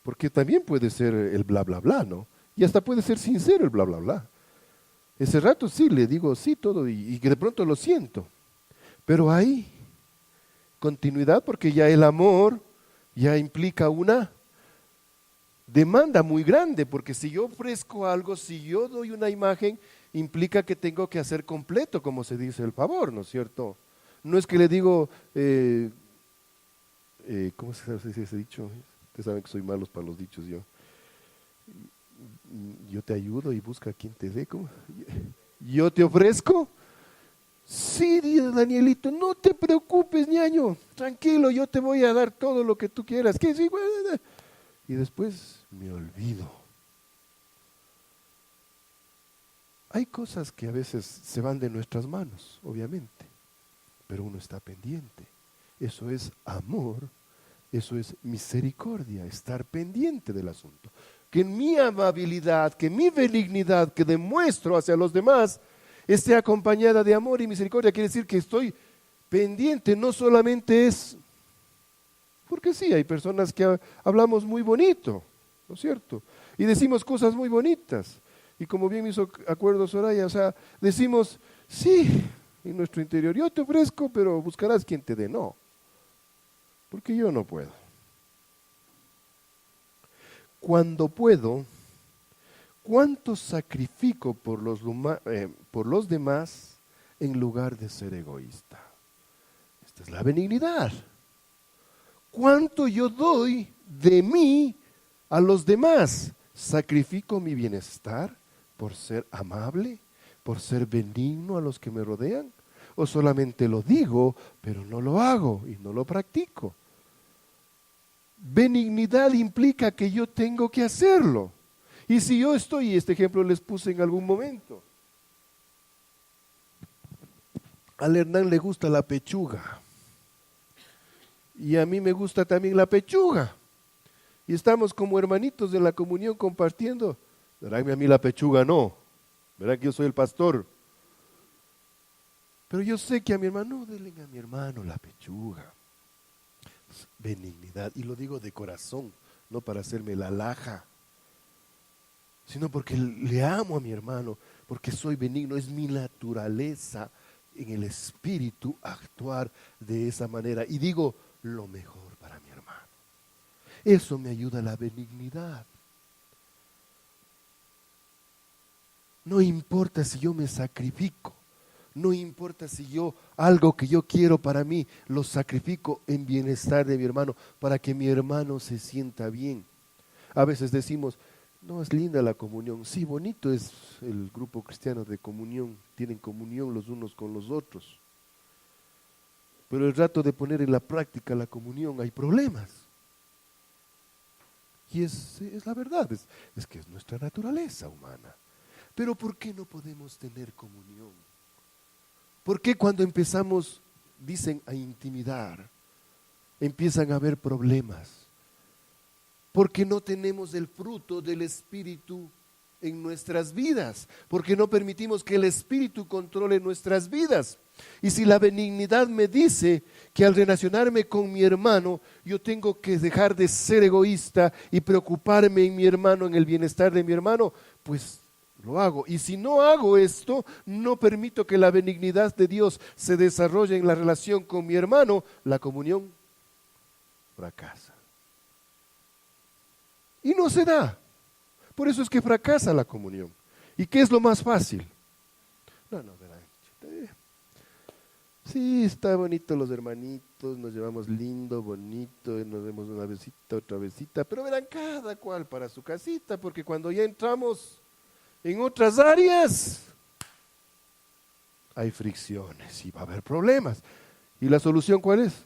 B: Porque también puede ser el bla, bla, bla, ¿no? Y hasta puede ser sincero el bla, bla, bla. Ese rato sí, le digo sí todo y que de pronto lo siento. Pero hay continuidad porque ya el amor ya implica una demanda muy grande, porque si yo ofrezco algo, si yo doy una imagen, implica que tengo que hacer completo, como se dice el favor, ¿no es cierto? No es que le digo, ¿cómo se dice ese dicho? Ustedes saben que soy malo para los dichos yo. Yo te ayudo y busca a quien te dé. ¿Cómo? Yo te ofrezco. Sí, dice Danielito, no te preocupes, ñaño. Tranquilo, yo te voy a dar todo lo que tú quieras. ¿Qué? Sí, bueno. Y después me olvido. Hay cosas que a veces se van de nuestras manos, obviamente, pero uno está pendiente. Eso es amor, eso es misericordia, estar pendiente del asunto. Que mi amabilidad, que mi benignidad que demuestro hacia los demás esté acompañada de amor y misericordia. Quiere decir que estoy pendiente, no solamente es, porque sí, hay personas que hablamos muy bonito, ¿no es cierto? Y decimos cosas muy bonitas. Y como bien me hizo acuerdo Soraya, o sea, decimos, sí, en nuestro interior, yo te ofrezco, pero buscarás quien te dé. No, porque yo no puedo. Cuando puedo, ¿cuánto sacrifico por los demás en lugar de ser egoísta? Esta es la benignidad. ¿Cuánto yo doy de mí a los demás? ¿Sacrifico mi bienestar por ser amable, por ser benigno a los que me rodean? ¿O solamente lo digo, pero no lo hago y no lo practico? Benignidad implica que yo tengo que hacerlo. Y si yo estoy, y este ejemplo les puse en algún momento, al Hernán le gusta la pechuga, y a mí me gusta también la pechuga, y estamos como hermanitos en la comunión compartiendo. Verán que a mí la pechuga no, verán que yo soy el pastor, pero yo sé que a mi hermano, no, denle a mi hermano la pechuga. Benignidad, y lo digo de corazón, no para hacerme la laja, sino porque le amo a mi hermano, porque soy benigno, es mi naturaleza en el espíritu actuar de esa manera, y digo lo mejor para mi hermano. Eso me ayuda a la benignidad. No importa si yo me sacrifico, no importa si yo, algo que yo quiero para mí, lo sacrifico en bienestar de mi hermano, para que mi hermano se sienta bien. A veces decimos, no, es linda la comunión. Sí, bonito es el grupo cristiano de comunión, tienen comunión los unos con los otros. Pero el rato de poner en la práctica la comunión hay problemas. Y es la verdad, es que es nuestra naturaleza humana. Pero ¿por qué no podemos tener comunión? ¿Por qué cuando empezamos, dicen, a intimidar, empiezan a haber problemas? Porque no tenemos el fruto del Espíritu en nuestras vidas, porque no permitimos que el Espíritu controle nuestras vidas. Y si la benignidad me dice que al relacionarme con mi hermano, yo tengo que dejar de ser egoísta y preocuparme en mi hermano, en el bienestar de mi hermano, pues lo hago. Y si no hago esto, no permito que la benignidad de Dios se desarrolle en la relación con mi hermano, la comunión fracasa. Y no se da. Por eso es que fracasa la comunión. ¿Y qué es lo más fácil? No, verán. Sí, está bonito los hermanitos, nos llevamos lindo, bonito, nos vemos una besita, otra besita, pero verán cada cual para su casita, porque cuando ya entramos en otras áreas, hay fricciones y va a haber problemas. ¿Y la solución cuál es?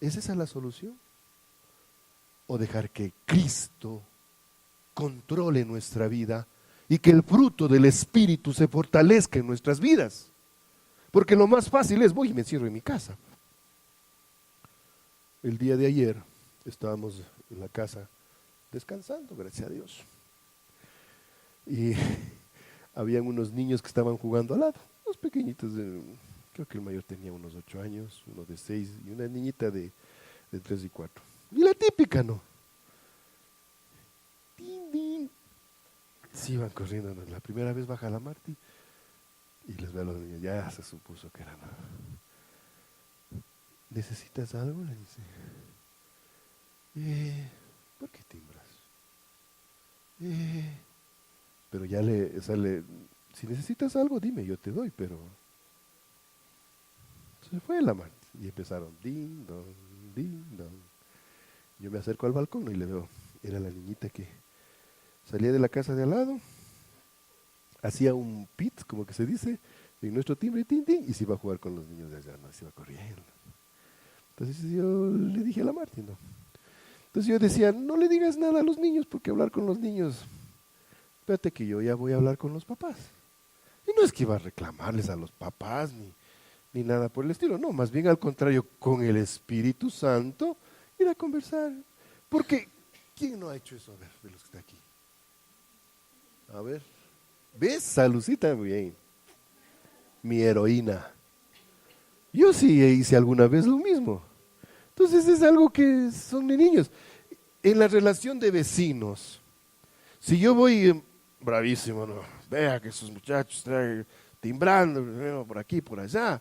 B: ¿Es esa la solución? ¿O dejar que Cristo controle nuestra vida y que el fruto del Espíritu se fortalezca en nuestras vidas? Porque lo más fácil es, voy y me encierro en mi casa. El día de ayer estábamos en la casa descansando, gracias a Dios. Y habían unos niños que estaban jugando al lado, unos pequeñitos, creo que el mayor tenía unos 8 años, uno de 6 y una niñita de 3 y 4. Y la típica, ¿no? Din, din. Sí, iban corriendo, ¿no? La primera vez baja la Marti y les ve a los niños, ya se supuso que eran. ¿Necesitas algo? Le dice. ¿Por qué timbras? Pero ya le sale, si necesitas algo, dime, yo te doy, pero se fue la Marti y empezaron, din, don, din, don. Yo me acerco al balcón y le veo, era la niñita que salía de la casa de al lado, hacía un pit, como que se dice, en nuestro timbre, tin, tin, y se iba a jugar con los niños de allá, ¿no? Se iba corriendo. Entonces yo le dije a la Marti, ¿no? Entonces yo decía, no le digas nada a los niños, porque hablar con los niños, espérate que yo ya voy a hablar con los papás. Y no es que iba a reclamarles a los papás, ni nada por el estilo, no, más bien al contrario, con el Espíritu Santo, ir a conversar. Porque, ¿quién no ha hecho eso? A ver, de los que está aquí. A ver, ¿ves? Salucita, muy bien. Mi heroína. Yo sí hice alguna vez lo mismo. Entonces es algo que son de niños. En la relación de vecinos, si yo voy bravísimo, ¿no? Vea que esos muchachos están timbrando por aquí, por allá,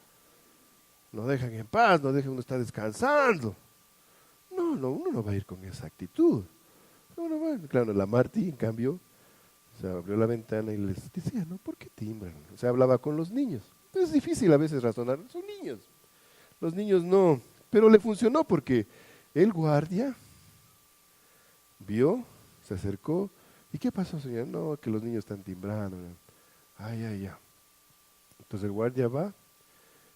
B: no dejan en paz, no dejan uno estar descansando. No, uno no va a ir con esa actitud. Uno va, claro, la Marti, en cambio, se abrió la ventana y les decía, ¿no? ¿Por qué timbran? O sea, hablaba con los niños. Es difícil a veces razonar, son niños. Los niños no, pero le funcionó porque el guardia vio, se acercó, ¿y qué pasó, señor? No, que los niños están timbrando. Ay. Entonces el guardia va,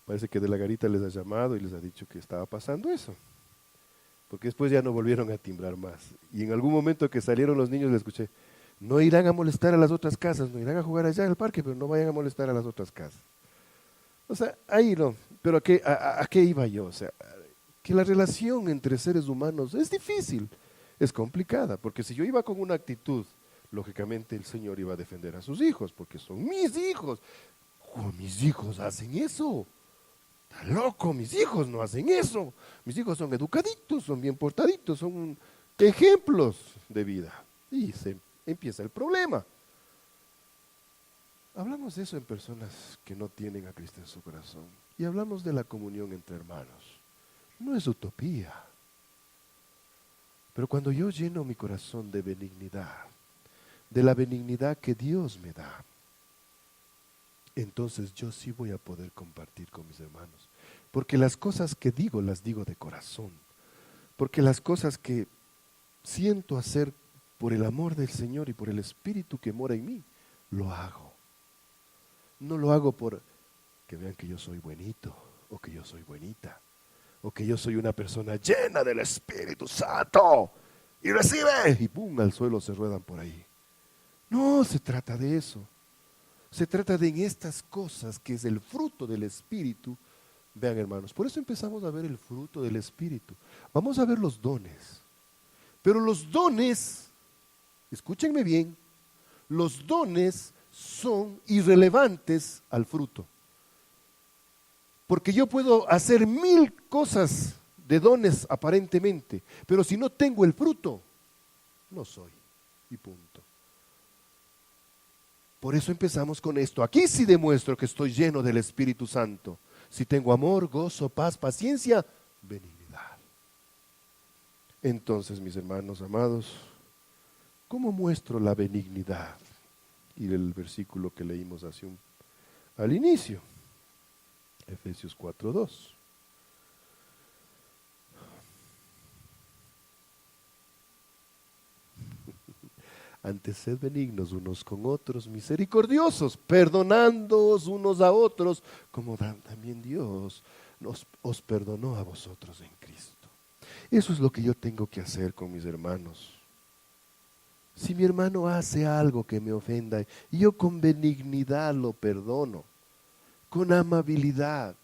B: parece que de la garita les ha llamado y les ha dicho que estaba pasando eso. Porque después ya no volvieron a timbrar más. Y en algún momento que salieron los niños, les escuché, no irán a molestar a las otras casas, no irán a jugar allá en el parque, pero no vayan a molestar a las otras casas. O sea, ahí no. Pero ¿a qué iba yo? O sea, que la relación entre seres humanos es difícil, es complicada, porque si yo iba con una actitud, lógicamente el Señor iba a defender a sus hijos, porque son mis hijos. ¿Cómo mis hijos hacen eso? Está loco, mis hijos no hacen eso. Mis hijos son educaditos, son bien portaditos, son ejemplos de vida. Y se empieza el problema. Hablamos de eso en personas que no tienen a Cristo en su corazón. Y hablamos de la comunión entre hermanos. No es utopía. Pero cuando yo lleno mi corazón de benignidad, de la benignidad que Dios me da, entonces yo sí voy a poder compartir con mis hermanos. Porque las cosas que digo, las digo de corazón. Porque las cosas que siento hacer por el amor del Señor y por el Espíritu que mora en mí, lo hago. No lo hago por que vean que yo soy buenito, o que yo soy buenita, o que yo soy una persona llena del Espíritu Santo, y recibe, y pum, al suelo se ruedan por ahí. No se trata de eso. Se trata de en estas cosas que es el fruto del Espíritu. Vean, hermanos, por eso empezamos a ver el fruto del Espíritu. Vamos a ver los dones. Pero los dones, escúchenme bien, los dones son irrelevantes al fruto. Porque yo puedo hacer 1000 cosas de dones aparentemente, pero si no tengo el fruto, no soy. Y punto. Por eso empezamos con esto. Aquí sí demuestro que estoy lleno del Espíritu Santo. Si tengo amor, gozo, paz, paciencia, benignidad. Entonces, mis hermanos amados, ¿cómo muestro la benignidad? Y el versículo que leímos al inicio, Efesios 4:2. Antes sed benignos unos con otros, misericordiosos, perdonándoos unos a otros, como también Dios os perdonó a vosotros en Cristo. Eso es lo que yo tengo que hacer con mis hermanos. Si mi hermano hace algo que me ofenda, yo con benignidad lo perdono, con amabilidad,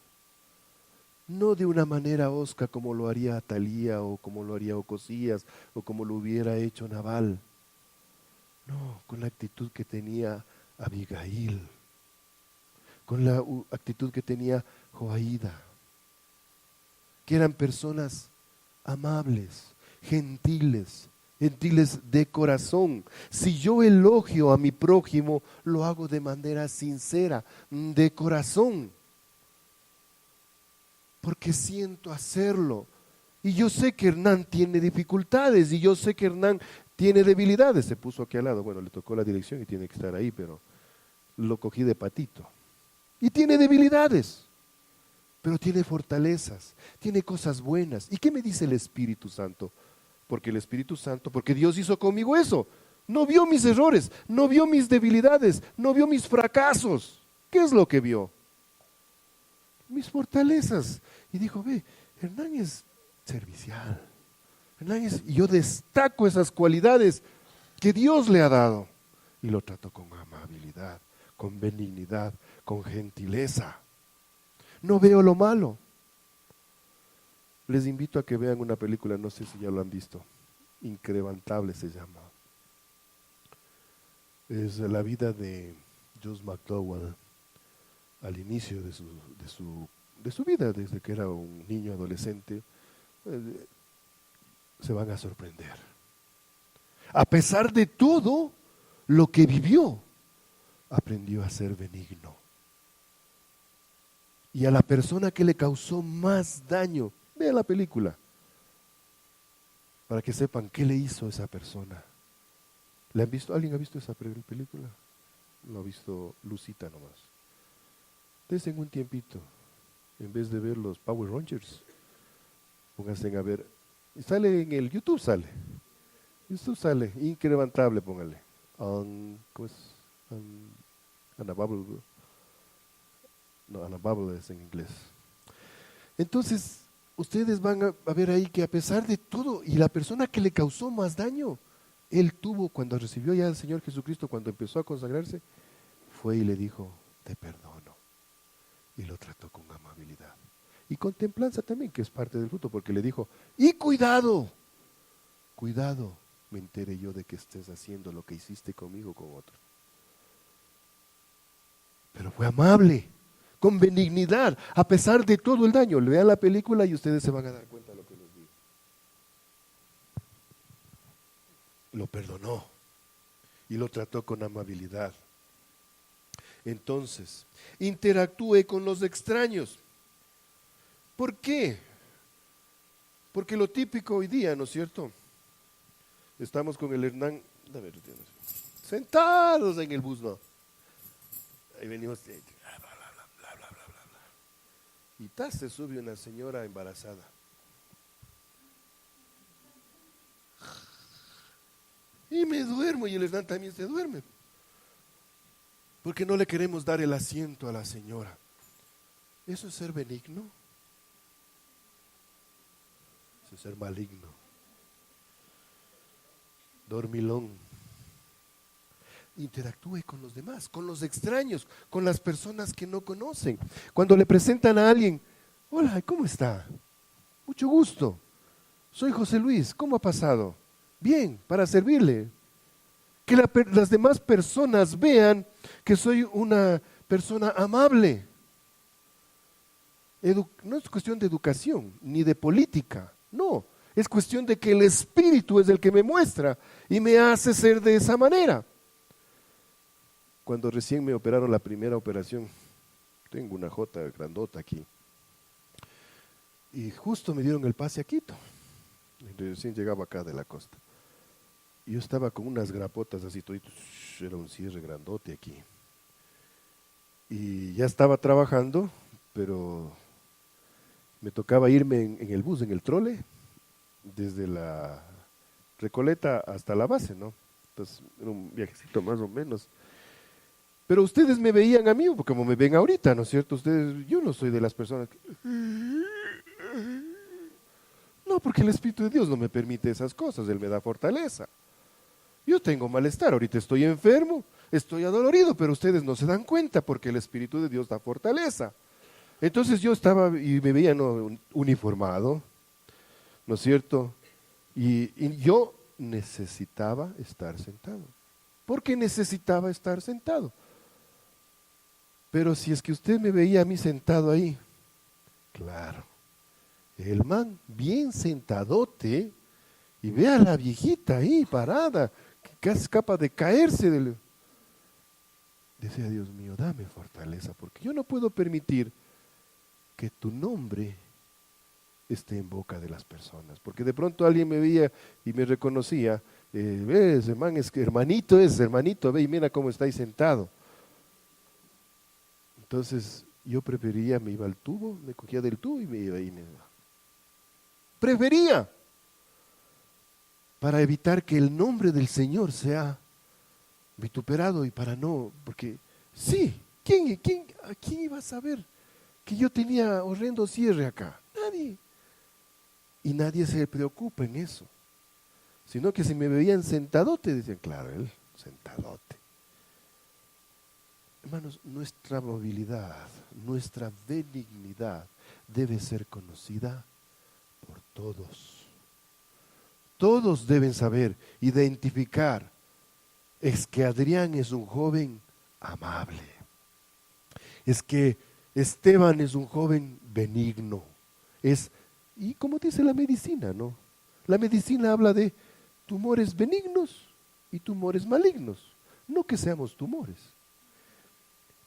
B: no de una manera hosca como lo haría Atalía o como lo haría Ocosías o como lo hubiera hecho Nabal. No, con la actitud que tenía Abigail, con la actitud que tenía Joaída, que eran personas amables, gentiles de corazón. Si yo elogio a mi prójimo, lo hago de manera sincera, de corazón, porque siento hacerlo. Y yo sé que Hernán tiene dificultades, y yo sé que Hernán tiene debilidades. Se puso aquí al lado, bueno, le tocó la dirección y tiene que estar ahí, pero lo cogí de patito. Y tiene debilidades, pero tiene fortalezas, tiene cosas buenas. ¿Y qué me dice el Espíritu Santo? porque el Espíritu Santo, porque Dios hizo conmigo eso. No vio mis errores, no vio mis debilidades, no vio mis fracasos. ¿Qué es lo que vio? Mis fortalezas. Y dijo, ve, Hernán es servicial. Y yo destaco esas cualidades que Dios le ha dado. Y lo trato con amabilidad, con benignidad, con gentileza. No veo lo malo. Les invito a que vean una película, no sé si ya lo han visto. Incrementable se llama. Es la vida de Josh McDowell al inicio de su vida, desde que era un niño adolescente. Se van a sorprender. A pesar de todo lo que vivió, aprendió a ser benigno. Y a la persona que le causó más daño, vean la película, para que sepan qué le hizo esa persona. ¿Le han visto? ¿Alguien ha visto esa película? Lo ha visto Lucita nomás. Dense un tiempito, en vez de ver los Power Rangers, pónganse a ver. Sale en el YouTube, sale, incrementable, póngale. Unabable. No, Unabable es en inglés. Entonces, ustedes van a ver ahí que a pesar de todo, y la persona que le causó más daño, él tuvo, cuando recibió ya al Señor Jesucristo, cuando empezó a consagrarse, fue y le dijo, te perdono. Y lo trató con amabilidad. Y con templanza también, que es parte del fruto, porque le dijo, y cuidado, me enteré yo de que estés haciendo lo que hiciste conmigo con otro. Pero fue amable, con benignidad, a pesar de todo el daño. Vean la película y ustedes se van a dar cuenta de lo que les digo. Lo perdonó y lo trató con amabilidad. Entonces, interactúe con los extraños. ¿Por qué? Porque lo típico hoy día, ¿no es cierto? Estamos con el Hernán, sentados en el bus, ¿no? Ahí venimos, bla, bla, bla, bla, bla, bla, bla. Y tal se sube una señora embarazada. Y me duermo, y el Hernán también se duerme. Porque no le queremos dar el asiento a la señora. ¿Eso es ser benigno? Eso es ser maligno. Dormilón. Interactúe con los demás, con los extraños, con las personas que no conocen. Cuando le presentan a alguien, hola, ¿cómo está? Mucho gusto. Soy José Luis, ¿cómo ha pasado? Bien, para servirle. Que las demás personas vean que soy una persona amable. No es cuestión de educación, ni de política, no. Es cuestión de que el Espíritu es el que me muestra y me hace ser de esa manera. Cuando recién me operaron la primera operación, tengo una jota grandota aquí, y justo me dieron el pase a Quito. Recién llegaba acá de la costa. Y yo estaba con unas grapotas así, toditos, era un cierre grandote aquí. Y ya estaba trabajando, pero me tocaba irme en el bus, en el trole, desde la Recoleta hasta la base, ¿no? Entonces era un viajecito más o menos. Pero ustedes me veían a mí, porque como me ven ahorita, ¿no es cierto? Yo no soy de las personas que... No, porque el Espíritu de Dios no me permite esas cosas, Él me da fortaleza. Yo tengo malestar, ahorita estoy enfermo, estoy adolorido, pero ustedes no se dan cuenta porque el Espíritu de Dios da fortaleza. Entonces yo estaba y me veía uniformado, ¿no es cierto? Y yo necesitaba estar sentado. ¿Por qué necesitaba estar sentado? Pero si es que usted me veía a mí sentado ahí, claro, el man bien sentadote, y ve a la viejita ahí parada, que casi es capaz de caerse. Decía, Dios mío, dame fortaleza, porque yo no puedo permitir que tu nombre esté en boca de las personas. Porque de pronto alguien me veía y me reconocía, ese man es que hermanito, ve y mira cómo está ahí sentado. Entonces yo prefería, me iba al tubo, me cogía del tubo y me iba ahí. Prefería. para evitar que el nombre del Señor sea vituperado y para no, porque sí, ¿a quién iba a saber que yo tenía horrendo cierre acá? Nadie. Y nadie se preocupa en eso, sino que si me veían sentadote, decían, claro, él sentadote. Hermanos, nuestra movilidad, nuestra benignidad debe ser conocida por todos. Todos deben saber, identificar, es que Adrián es un joven amable, es que Esteban es un joven benigno, y como dice la medicina, ¿no? La medicina habla de tumores benignos y tumores malignos, no que seamos tumores.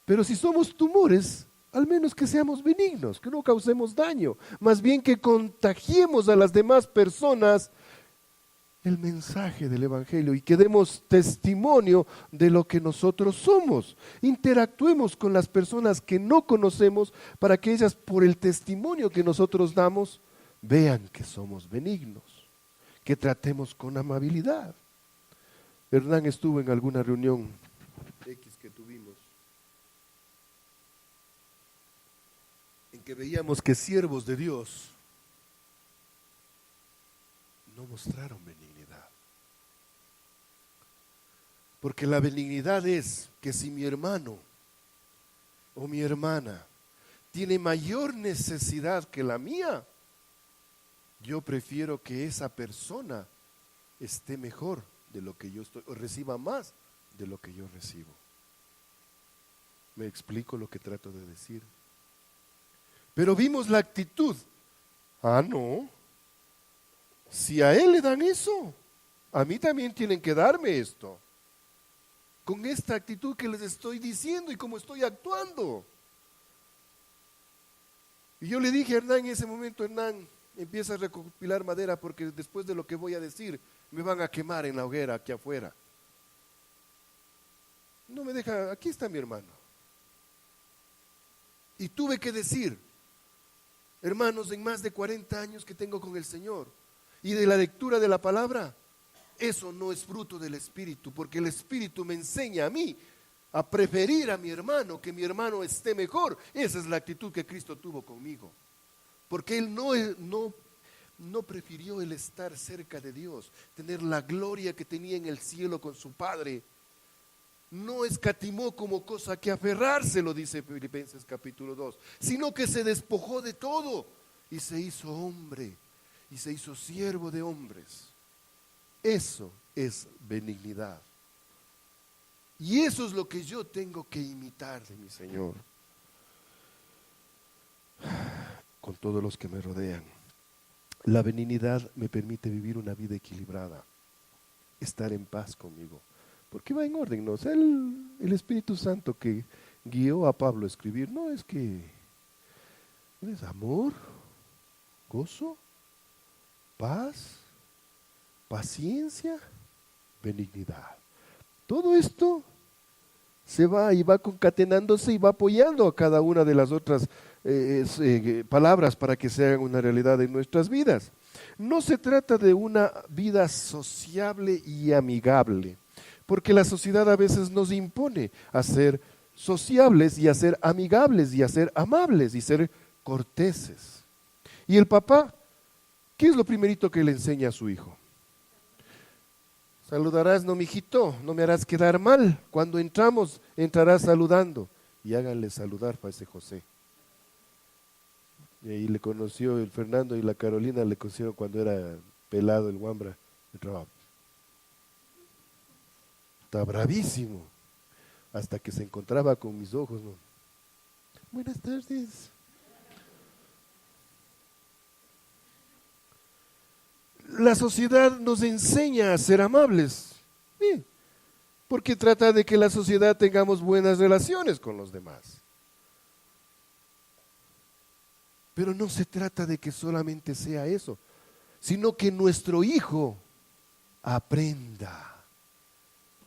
B: Pero si somos tumores, al menos que seamos benignos, que no causemos daño, más bien que contagiemos a las demás personas el mensaje del Evangelio y que demos testimonio de lo que nosotros somos. Interactuemos con las personas que no conocemos para que ellas, por el testimonio que nosotros damos, vean que somos benignos, que tratemos con amabilidad. Hernán estuvo en alguna reunión X que tuvimos, en que veíamos que siervos de Dios no mostraron benignidad. Porque la benignidad es que si mi hermano o mi hermana tiene mayor necesidad que la mía, yo prefiero que esa persona esté mejor de lo que yo estoy, o reciba más de lo que yo recibo. ¿Me explico lo que trato de decir? Pero vimos la actitud. Ah, no. Si a él le dan eso, a mí también tienen que darme esto. Con esta actitud que les estoy diciendo y cómo estoy actuando. Y yo le dije a Hernán en ese momento, Hernán, empieza a recopilar madera porque después de lo que voy a decir, me van a quemar en la hoguera aquí afuera. No me deja, aquí está mi hermano. Y tuve que decir, hermanos, en más de 40 años que tengo con el Señor y de la lectura de la palabra, eso no es fruto del Espíritu, porque el Espíritu me enseña a mí a preferir a mi hermano, que mi hermano esté mejor. Esa es la actitud que Cristo tuvo conmigo, porque Él no prefirió el estar cerca de Dios, tener la gloria que tenía en el cielo con su Padre. No escatimó como cosa que aferrarse, lo dice Filipenses capítulo 2, sino que se despojó de todo y se hizo hombre y se hizo siervo de hombres. Eso es benignidad. Y eso es lo que yo tengo que imitar de mi Señor con todos los que me rodean. La benignidad me permite vivir una vida equilibrada, estar en paz conmigo, porque va en orden, ¿no? O sea, el Espíritu Santo que guió a Pablo a escribir, no es que es amor, gozo, paz, paciencia, benignidad. Todo esto se va y va concatenándose y va apoyando a cada una de las otras palabras para que se hagan una realidad en nuestras vidas. No se trata de una vida sociable y amigable, porque la sociedad a veces nos impone a ser sociables y a ser amigables y a ser amables y ser corteses. Y el papá, ¿qué es lo primerito que le enseña a su hijo? Saludarás, no, mijito, no me harás quedar mal. Cuando entramos, entrarás saludando. Y háganle saludar para ese José. Y ahí le conoció el Fernando y la Carolina, le conocieron cuando era pelado el Wambra. Está bravísimo. Hasta que se encontraba con mis ojos, ¿no? Buenas tardes. La sociedad nos enseña a ser amables, ¿sí? Porque trata de que la sociedad tengamos buenas relaciones con los demás. Pero no se trata de que solamente sea eso, sino que nuestro hijo aprenda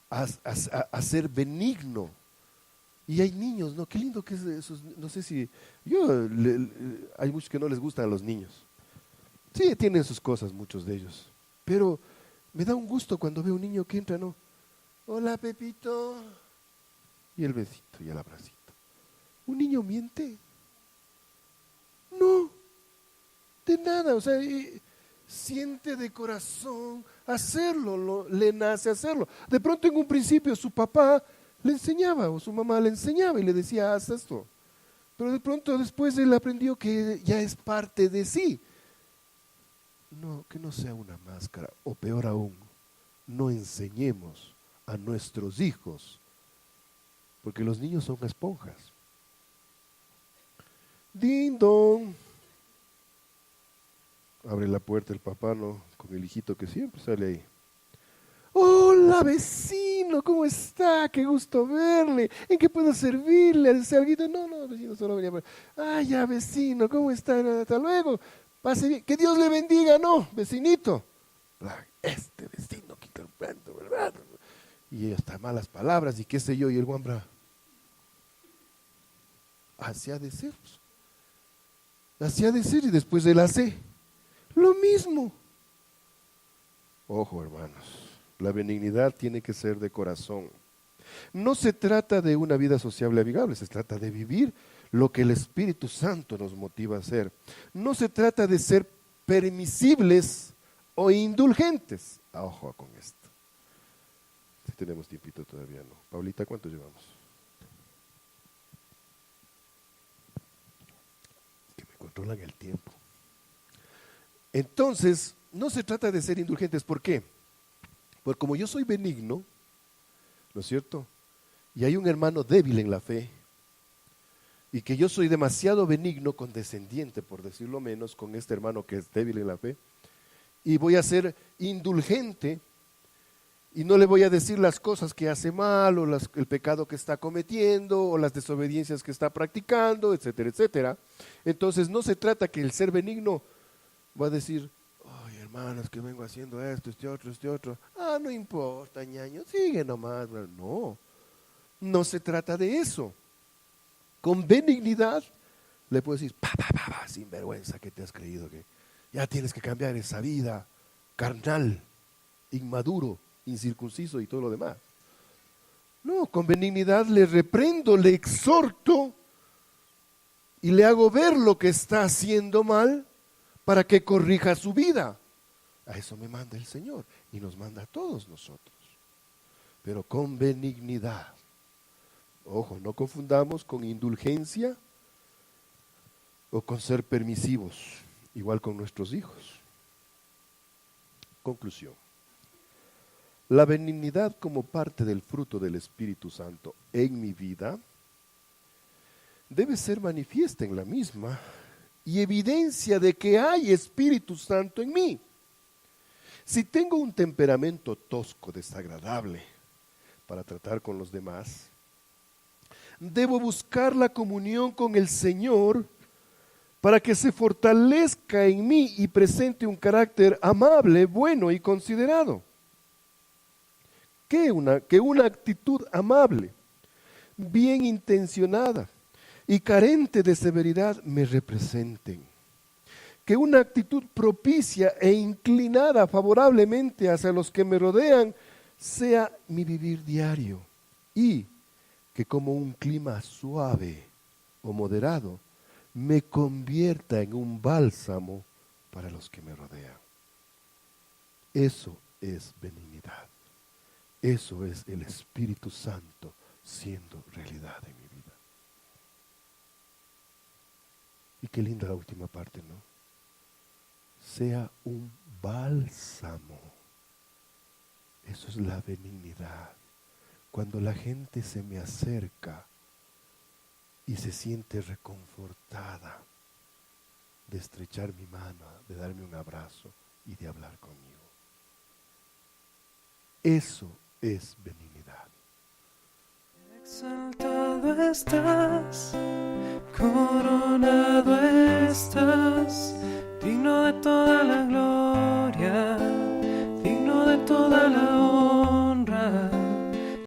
B: a ser benigno. Y hay niños, ¿no? Qué lindo que es eso. No sé si, hay muchos que no les gustan a los niños. Sí, tienen sus cosas, muchos de ellos. Pero Me da un gusto cuando veo un niño que entra, ¿no? Hola, Pepito. Y el besito y el abracito. ¿Un niño miente? No, de nada. O sea, siente de corazón hacerlo, le nace hacerlo. De pronto en un principio su papá le enseñaba o su mamá le enseñaba y le decía, haz esto. Pero de pronto después él aprendió que ya es parte de sí. No, que no sea una máscara, o peor aún, no enseñemos a nuestros hijos, porque los niños son esponjas. Ding dong. Abre la puerta el papá, ¿no? Con el hijito que siempre sale ahí. Hola, vecino, ¿cómo está? Qué gusto verle. ¿En qué puedo servirle? ¿Hace algo? No, vecino, solo venía por... Ah, ya, vecino, ¿cómo está? Hasta luego. Pase bien. Que Dios le bendiga, ¿no, vecinito? Este vecino quita el planto, ¿verdad? Y hasta malas palabras y qué sé yo, y el guambra. Así ha de ser. Así ha de ser, y después él hace lo mismo. Ojo, hermanos, la benignidad tiene que ser de corazón. No se trata de una vida sociable amigable, se trata de vivir lo que el Espíritu Santo nos motiva a hacer. No se trata de ser permisibles o indulgentes. Ojo con esto. Si tenemos tiempito todavía, ¿no? Paulita, ¿cuánto llevamos? Que me controlan el tiempo. Entonces, no se trata de ser indulgentes. ¿Por qué? Porque como yo soy benigno, ¿no es cierto? Y hay un hermano débil en la fe, y que yo soy demasiado benigno, condescendiente, por decirlo menos, con este hermano que es débil en la fe, y voy a ser indulgente, y no le voy a decir las cosas que hace mal, o el pecado que está cometiendo, o las desobediencias que está practicando, etcétera, etcétera. Entonces no se trata que el ser benigno va a decir, ay, hermanos, que vengo haciendo esto, este otro. Ah, no importa, ñaño, sigue nomás. No se trata de eso. Con benignidad le puedo decir, sin vergüenza, que te has creído que ya tienes que cambiar esa vida carnal, inmaduro, incircunciso y todo lo demás. No, con benignidad le reprendo, le exhorto y le hago ver lo que está haciendo mal para que corrija su vida. A eso me manda el Señor y nos manda a todos nosotros, pero con benignidad. Ojo, no confundamos con indulgencia o con ser permisivos, igual con nuestros hijos. Conclusión. La benignidad como parte del fruto del Espíritu Santo en mi vida debe ser manifiesta en la misma y evidencia de que hay Espíritu Santo en mí. Si tengo un temperamento tosco, desagradable para tratar con los demás, debo buscar la comunión con el Señor para que se fortalezca en mí y presente un carácter amable, bueno y considerado. Que una actitud amable, bien intencionada y carente de severidad me representen. Que una actitud propicia e inclinada favorablemente hacia los que me rodean sea mi vivir diario, y que como un clima suave o moderado me convierta en un bálsamo para los que me rodean. Eso es benignidad. Eso es el Espíritu Santo siendo realidad en mi vida. Y qué linda la última parte, ¿no? Sea un bálsamo. Eso es la benignidad. Cuando la gente se me acerca y se siente reconfortada de estrechar mi mano, de darme un abrazo y de hablar conmigo. Eso es benignidad.
A: Exaltado estás, coronado